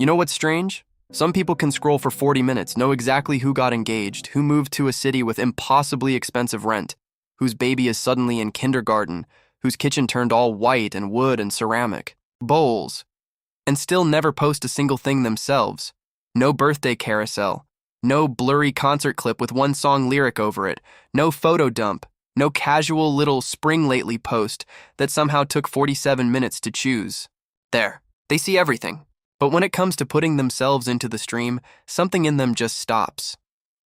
You know what's strange? Some people can scroll for 40 minutes, know exactly who got engaged, who moved to a city with impossibly expensive rent, whose baby is suddenly in kindergarten, whose kitchen turned all white and wood and ceramic, bowls, and still never post a single thing themselves. No birthday carousel, no blurry concert clip with one song lyric over it, no photo dump, no casual little spring lately post that somehow took 47 minutes to choose. There, they see everything. But when it comes to putting themselves into the stream, something in them just stops.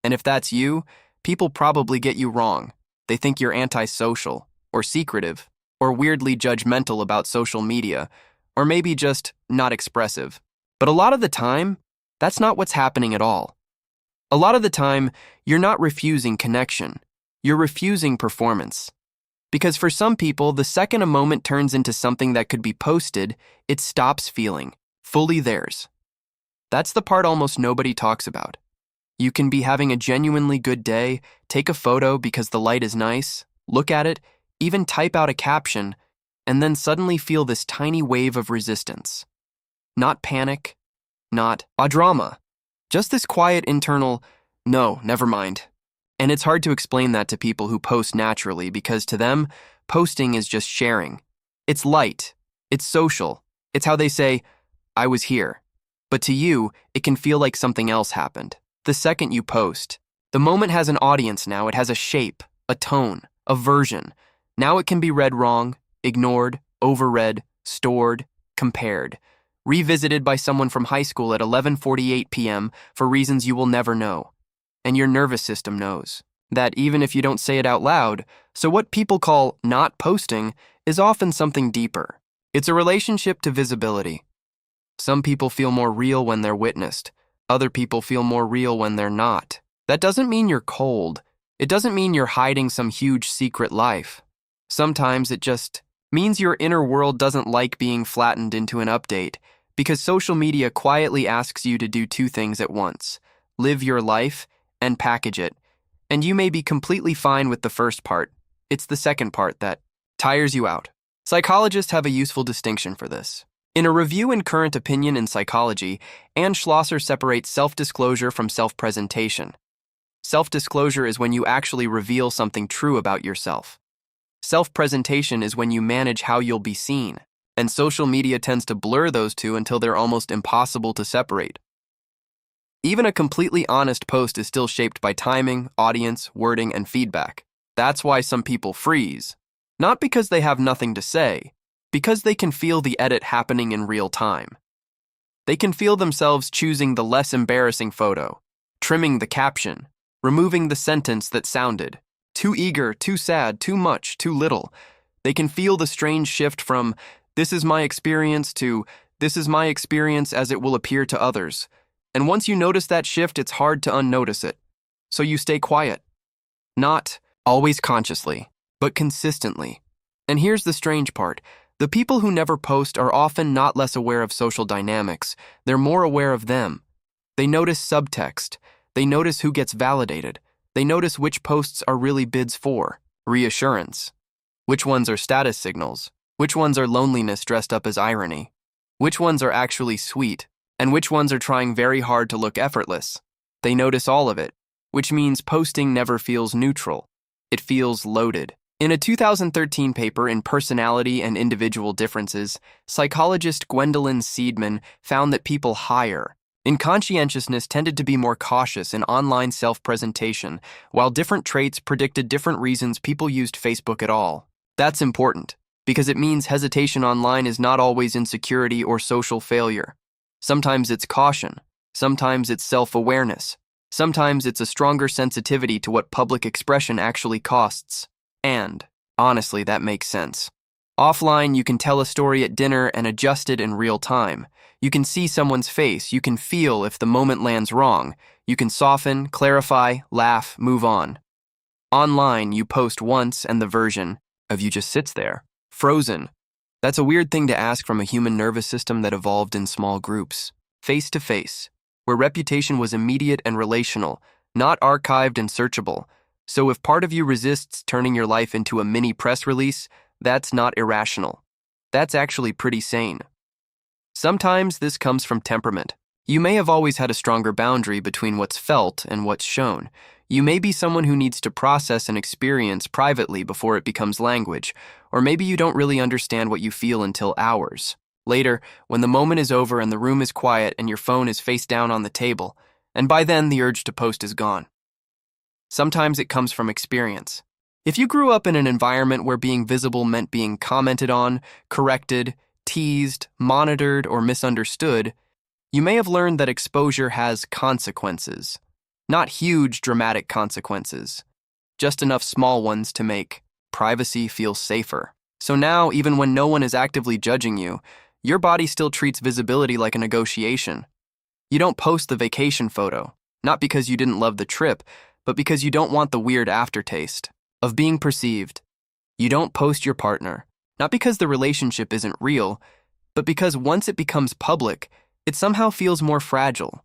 And if that's you, people probably get you wrong. They think you're antisocial, or secretive, or weirdly judgmental about social media, or maybe just not expressive. But a lot of the time, that's not what's happening at all. A lot of the time, you're not refusing connection. You're refusing performance. Because for some people, the second a moment turns into something that could be posted, it stops feeling fully theirs. That's the part almost nobody talks about. You can be having a genuinely good day, take a photo because the light is nice, look at it, even type out a caption, and then suddenly feel this tiny wave of resistance. Not panic, not a drama, just this quiet internal, no, never mind. And it's hard to explain that to people who post naturally because to them, posting is just sharing. It's light, it's social, it's how they say, I was here. But to you, it can feel like something else happened. The second you post, the moment has an audience now. It has a shape, a tone, a version. Now it can be read wrong, ignored, overread, stored, compared, revisited by someone from high school at 11:48 p.m. for reasons you will never know. And your nervous system knows that even if you don't say it out loud, so what people call not posting is often something deeper. It's a relationship to visibility. Some people feel more real when they're witnessed. Other people feel more real when they're not. That doesn't mean you're cold. It doesn't mean you're hiding some huge secret life. Sometimes it just means your inner world doesn't like being flattened into an update because social media quietly asks you to do two things at once: live your life and package it. And you may be completely fine with the first part. It's the second part that tires you out. Psychologists have a useful distinction for this. In a review in Current Opinion in Psychology, Ann Schlosser separates self-disclosure from self-presentation. Self-disclosure is when you actually reveal something true about yourself. Self-presentation is when you manage how you'll be seen, and social media tends to blur those two until they're almost impossible to separate. Even a completely honest post is still shaped by timing, audience, wording, and feedback. That's why some people freeze. Not because they have nothing to say, because they can feel the edit happening in real time. They can feel themselves choosing the less embarrassing photo, trimming the caption, removing the sentence that sounded too eager, too sad, too much, too little. They can feel the strange shift from "this is my experience" to "this is my experience as it will appear to others." And once you notice that shift, it's hard to unnotice it. So you stay quiet. Not always consciously, but consistently. And here's the strange part. The people who never post are often not less aware of social dynamics. They're more aware of them. They notice subtext. They notice who gets validated. They notice which posts are really bids for reassurance. Which ones are status signals. Which ones are loneliness dressed up as irony. Which ones are actually sweet. And which ones are trying very hard to look effortless. They notice all of it, which means posting never feels neutral. It feels loaded. In a 2013 paper in Personality and Individual Differences, psychologist Gwendolyn Seidman found that people higher in conscientiousness tended to be more cautious in online self-presentation, while different traits predicted different reasons people used Facebook at all. That's important, because it means hesitation online is not always insecurity or social failure. Sometimes it's caution. Sometimes it's self-awareness. Sometimes it's a stronger sensitivity to what public expression actually costs. And, honestly, that makes sense. Offline, you can tell a story at dinner and adjust it in real time. You can see someone's face. You can feel if the moment lands wrong. You can soften, clarify, laugh, move on. Online, you post once and the version of you just sits there, frozen. That's a weird thing to ask from a human nervous system that evolved in small groups, face to face, where reputation was immediate and relational, not archived and searchable. So if part of you resists turning your life into a mini press release, that's not irrational. That's actually pretty sane. Sometimes this comes from temperament. You may have always had a stronger boundary between what's felt and what's shown. You may be someone who needs to process an experience privately before it becomes language, or maybe you don't really understand what you feel until hours later, when the moment is over and the room is quiet and your phone is face down on the table, and by then the urge to post is gone. Sometimes it comes from experience. If you grew up in an environment where being visible meant being commented on, corrected, teased, monitored, or misunderstood, you may have learned that exposure has consequences. Not huge, dramatic consequences, just enough small ones to make privacy feel safer. So now, even when no one is actively judging you, your body still treats visibility like a negotiation. You don't post the vacation photo, not because you didn't love the trip, but because you don't want the weird aftertaste of being perceived. You don't post your partner, not because the relationship isn't real, but because once it becomes public, it somehow feels more fragile.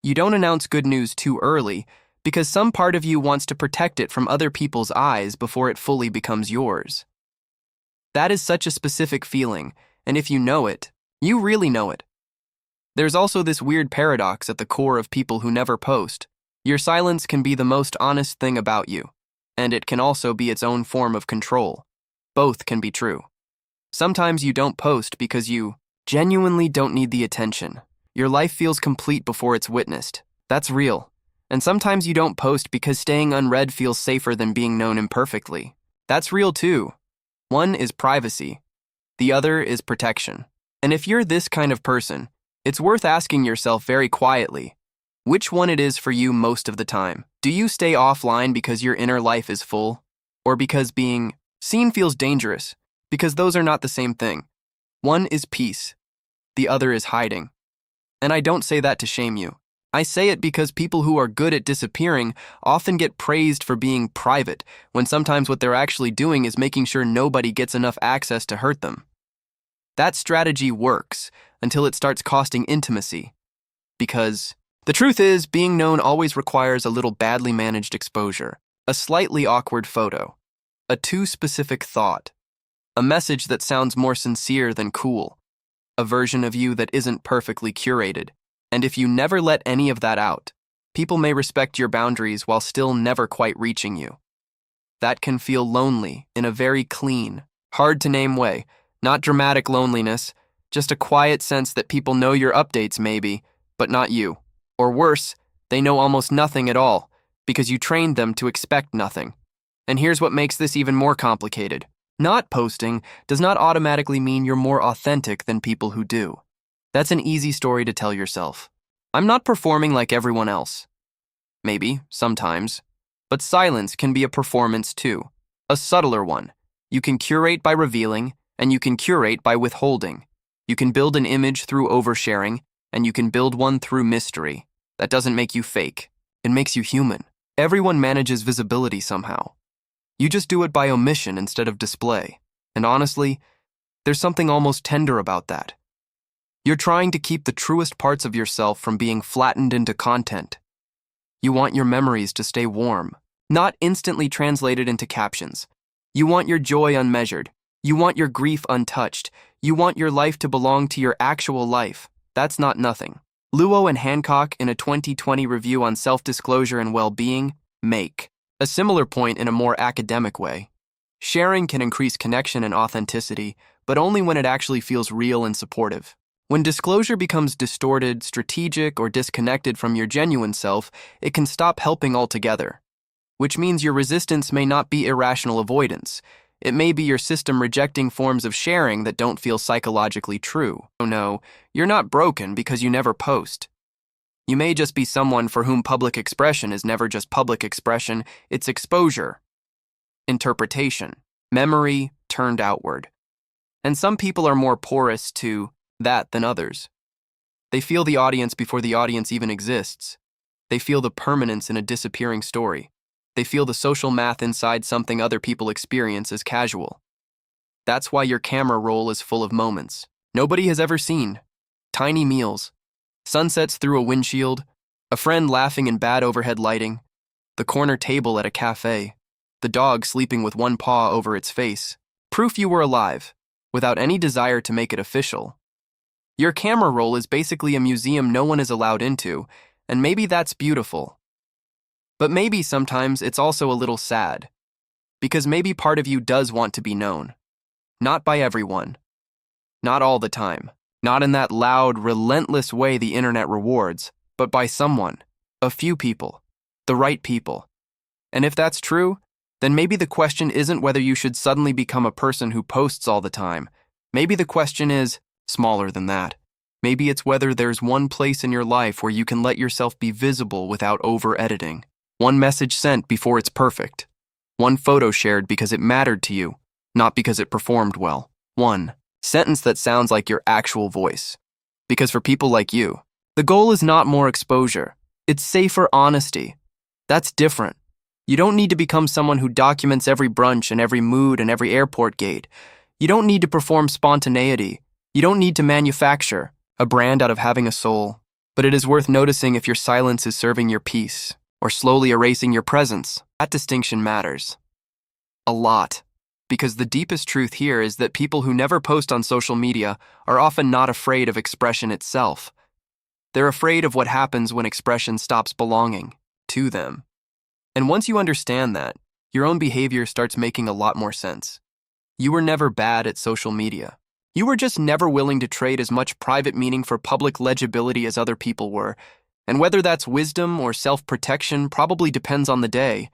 You don't announce good news too early, because some part of you wants to protect it from other people's eyes before it fully becomes yours. That is such a specific feeling, and if you know it, you really know it. There's also this weird paradox at the core of people who never post. Your silence can be the most honest thing about you, and it can also be its own form of control. Both can be true. Sometimes you don't post because you genuinely don't need the attention. Your life feels complete before it's witnessed. That's real. And sometimes you don't post because staying unread feels safer than being known imperfectly. That's real too. One is privacy. The other is protection. And if you're this kind of person, it's worth asking yourself very quietly, which one it is for you most of the time. Do you stay offline because your inner life is full? Or because being seen feels dangerous? Because those are not the same thing. One is peace. The other is hiding. And I don't say that to shame you. I say it because people who are good at disappearing often get praised for being private, when sometimes what they're actually doing is making sure nobody gets enough access to hurt them. That strategy works until it starts costing intimacy. Because the truth is, being known always requires a little badly managed exposure, a slightly awkward photo, a too specific thought, a message that sounds more sincere than cool, a version of you that isn't perfectly curated. And if you never let any of that out, people may respect your boundaries while still never quite reaching you. That can feel lonely in a very clean, hard-to-name way. Not dramatic loneliness, just a quiet sense that people know your updates maybe, but not you. Or worse, they know almost nothing at all, because you trained them to expect nothing. And here's what makes this even more complicated. Not posting does not automatically mean you're more authentic than people who do. That's an easy story to tell yourself. I'm not performing like everyone else. Maybe, sometimes. But silence can be a performance too. A subtler one. You can curate by revealing, and you can curate by withholding. You can build an image through oversharing, and you can build one through mystery. That doesn't make you fake. It makes you human. Everyone manages visibility somehow. You just do it by omission instead of display. And honestly, there's something almost tender about that. You're trying to keep the truest parts of yourself from being flattened into content. You want your memories to stay warm, not instantly translated into captions. You want your joy unmeasured. You want your grief untouched. You want your life to belong to your actual life. That's not nothing. Luo and Hancock, in a 2020 review on self-disclosure and well-being, make a similar point in a more academic way. Sharing can increase connection and authenticity, but only when it actually feels real and supportive. When disclosure becomes distorted, strategic, or disconnected from your genuine self, it can stop helping altogether. Which means your resistance may not be irrational avoidance. It may be your system rejecting forms of sharing that don't feel psychologically true. Oh no, you're not broken because you never post. You may just be someone for whom public expression is never just public expression, it's exposure, interpretation, memory turned outward. And some people are more porous to that than others. They feel the audience before the audience even exists. They feel the permanence in a disappearing story. They feel the social math inside something other people experience as casual. That's why your camera roll is full of moments nobody has ever seen. Tiny meals, sunsets through a windshield, a friend laughing in bad overhead lighting, the corner table at a cafe, the dog sleeping with one paw over its face. Proof you were alive, without any desire to make it official. Your camera roll is basically a museum no one is allowed into, and maybe that's beautiful. But maybe sometimes it's also a little sad, because maybe part of you does want to be known. Not by everyone. Not all the time. Not in that loud, relentless way the internet rewards, but by someone. A few people. The right people. And if that's true, then maybe the question isn't whether you should suddenly become a person who posts all the time. Maybe the question is smaller than that. Maybe it's whether there's one place in your life where you can let yourself be visible without over-editing. One message sent before it's perfect. One photo shared because it mattered to you, not because it performed well. One sentence that sounds like your actual voice. Because for people like you, the goal is not more exposure. It's safer honesty. That's different. You don't need to become someone who documents every brunch and every mood and every airport gate. You don't need to perform spontaneity. You don't need to manufacture a brand out of having a soul. But it is worth noticing if your silence is serving your peace or slowly erasing your presence. That distinction matters. A lot. Because the deepest truth here is that people who never post on social media are often not afraid of expression itself. They're afraid of what happens when expression stops belonging to them. And once you understand that, your own behavior starts making a lot more sense. You were never bad at social media. You were just never willing to trade as much private meaning for public legibility as other people were. And whether that's wisdom or self-protection probably depends on the day.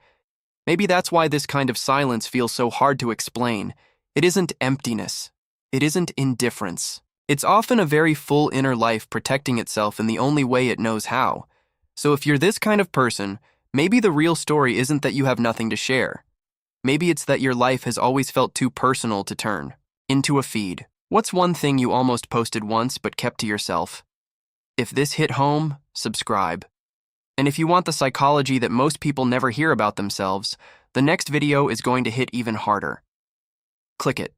Maybe that's why this kind of silence feels so hard to explain. It isn't emptiness. It isn't indifference. It's often a very full inner life protecting itself in the only way it knows how. So if you're this kind of person, maybe the real story isn't that you have nothing to share. Maybe it's that your life has always felt too personal to turn into a feed. What's one thing you almost posted once but kept to yourself? If this hit home, subscribe. And if you want the psychology that most people never hear about themselves, the next video is going to hit even harder. Click it.